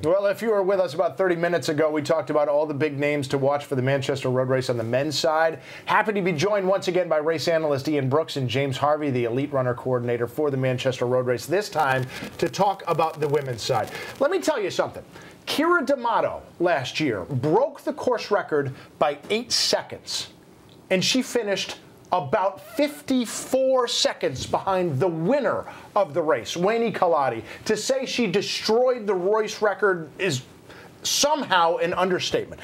Well, if you were with us about 30 minutes ago, we talked about all the big names to watch for the Manchester Road Race on the men's side. Happy to be joined once again by race analyst Ian Brooks and James Harvey, the elite runner coordinator for the Manchester Road Race, this time to talk about the women's side. Let me tell you something. Kira D'Amato last year broke the course record by 8 seconds, and she finished about 54 seconds behind the winner of the race, Wayne Kaladi. To say she destroyed the race record is somehow an understatement.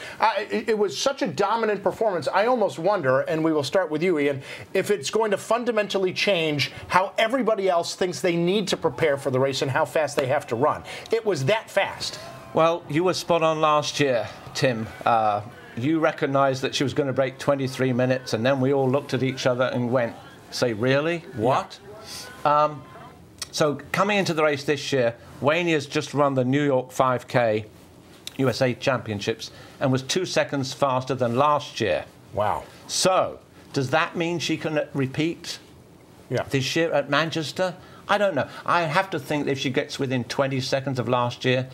It was such a dominant performance. I almost wonder, and we will start with you, Ian, if it's going to fundamentally change how everybody else thinks they need to prepare for the race and how fast they have to run. It was that fast. Well, you were spot on last year, Tim. You recognised that she was going to break 23 minutes, and then we all looked at each other and went, say, really? What? Yeah. So coming into the race this year, Wayne has just run the New York 5K USA Championships and was 2 seconds faster than last year. Wow. So does that mean she can repeat this year at Manchester? I don't know. I have to think that if she gets within 20 seconds of last year,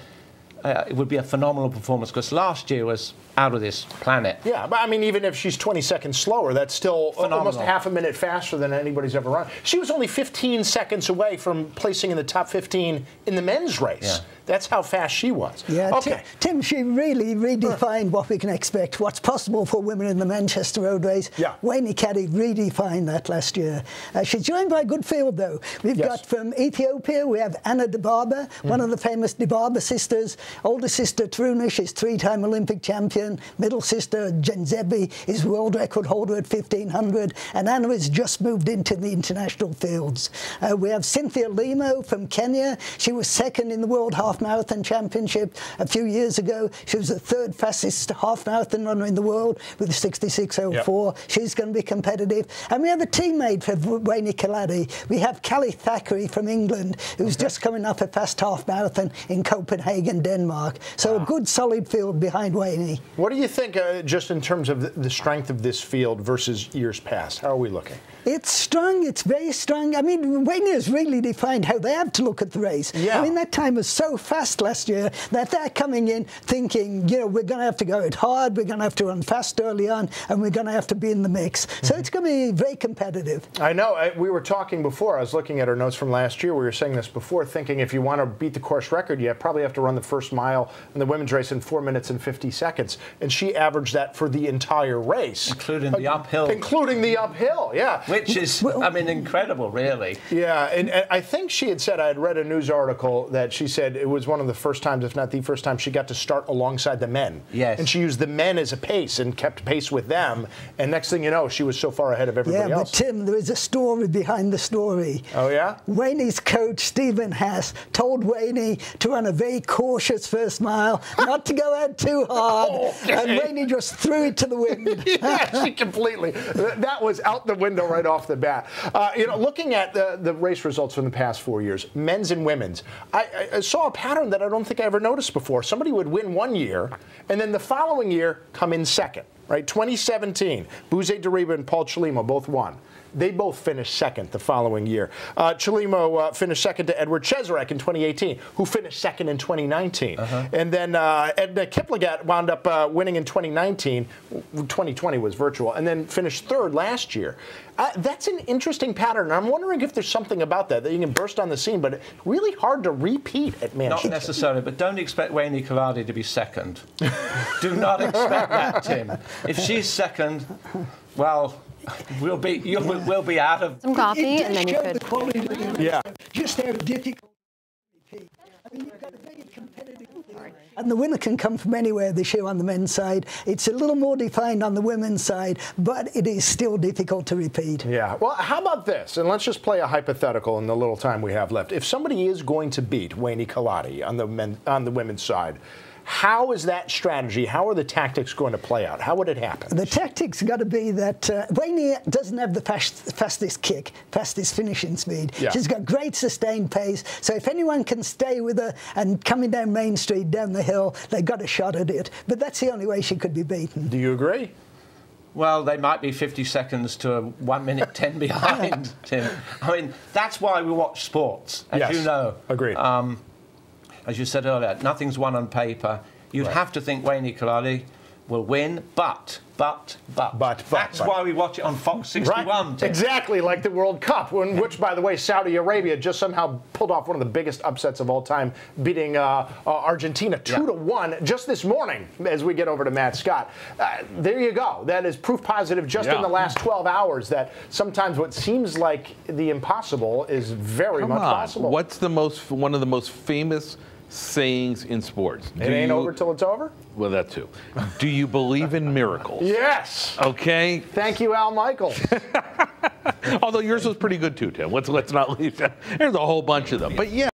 it would be a phenomenal performance, because last year was out of this planet. Yeah, but I mean, even if she's 20 seconds slower, that's still almost half a minute faster than anybody's ever run. She was only 15 seconds away from placing in the top 15 in the men's race. Yeah. That's how fast she was. Yeah, okay. Tim, she really redefined what we can expect, what's possible for women in the Manchester Road Race. Yeah. Wayne Caddy redefined that last year. She's joined by a good field, though. We've got from Ethiopia, we have Anna Dibaba, one of the famous Dibaba sisters. Older sister Truna, she's 3-time Olympic champion. Middle sister Jenzebi is world record holder at 1500. And Anna has just moved into the international fields. We have Cynthia Limo from Kenya. She was second in the World Half Marathon Championship a few years ago. She was the 3rd fastest half marathon runner in the world with a 66.04. Yep. She's going to be competitive. And we have a teammate for Wayne Kaladi. We have Callie Thackeray from England, who's just coming up a fast half marathon in Copenhagen, Denmark. So a good solid field behind Wayne. What do you think, just in terms of the strength of this field versus years past? How are we looking? It's strong. It's very strong. I mean, Wayne has really defined how they have to look at the race. Yeah. I mean, that time was so fast last year that they're coming in thinking, you know, we're going to have to go it hard, we're going to have to run fast early on, and we're going to have to be in the mix. So it's going to be very competitive. I know. We were talking before. I was looking at our notes from last year. We were saying this before, thinking if you want to beat the course record, you probably have to run the first mile in the women's race in 4 minutes and 50 seconds. And she averaged that for the entire race. Including the uphill. Including the uphill, yeah. Which is, I mean, incredible, really. Yeah, and I think she had said, I had read a news article that she said it was one of the first times, if not the first time, she got to start alongside the men. Yes. And she used the men as a pace and kept pace with them. And next thing you know, she was so far ahead of everybody else. Yeah, but Tim, there is a story behind the story. Oh, yeah? Wayne's coach, Stephen Haas, told Wayne to run a very cautious first mile, not to go out too hard. Okay. And Wayne just threw it to the wind. Yeah, she completely. That was out the window right off the bat. You know, looking at the race results from the past 4 years, men's and women's, I saw a pattern that I don't think I ever noticed before. Somebody would win one year, and then the following year come in second. Right, 2017, Buze Dariba and Paul Chelimo both won. They both finished second the following year. Chelimo finished second to Edward Cheserek in 2018, who finished second in 2019. And then Edna Kiplagat wound up winning in 2019. 2020 was virtual, and then finished third last year. That's an interesting pattern. I'm wondering if there's something about that you can burst on the scene, but really hard to repeat at Manchester. Not necessarily, but don't expect Wayne Kaladi to be second. Do not expect that, Tim. If she's second, well, we'll be out of some coffee, and then you could. Yeah. Just how difficult. I mean, you've got a very competitive field, and the winner can come from anywhere this year on the men's side. It's a little more defined on the women's side, but it is still difficult to repeat. Yeah. Well, how about this? And let's just play a hypothetical in the little time we have left. If somebody is going to beat Wayne Kaladi on the women's side, how is that strategy? How are the tactics going to play out? How would it happen? The tactics got to be that Wayne doesn't have the fastest kick, fastest finishing speed. Yeah. She's got great sustained pace. So if anyone can stay with her and coming down Main Street, down the hill, they've got a shot at it. But that's the only way she could be beaten. Do you agree? Well, they might be 50 seconds to a 1 minute 10 behind, Tim. I mean, that's why we watch sports, as you know. Agreed. as you said earlier, nothing's won on paper. You'd have to think Wayne Kalali will win, but that's why we watch it on Fox 61. Right. Exactly, like the World Cup, which, by the way, Saudi Arabia just somehow pulled off one of the biggest upsets of all time, beating Argentina 2-1 just this morning as we get over to Matt Scott. There you go. That is proof positive just in the last 12 hours that sometimes what seems like the impossible is very much possible. What's one of the most famous sayings in sports? It ain't over till it's over? Well, that too. Do you believe in miracles? Yes. Okay. Thank you, Al Michaels. Although yours was pretty good too, Tim. Let's not leave that. There's a whole bunch of them. But yeah.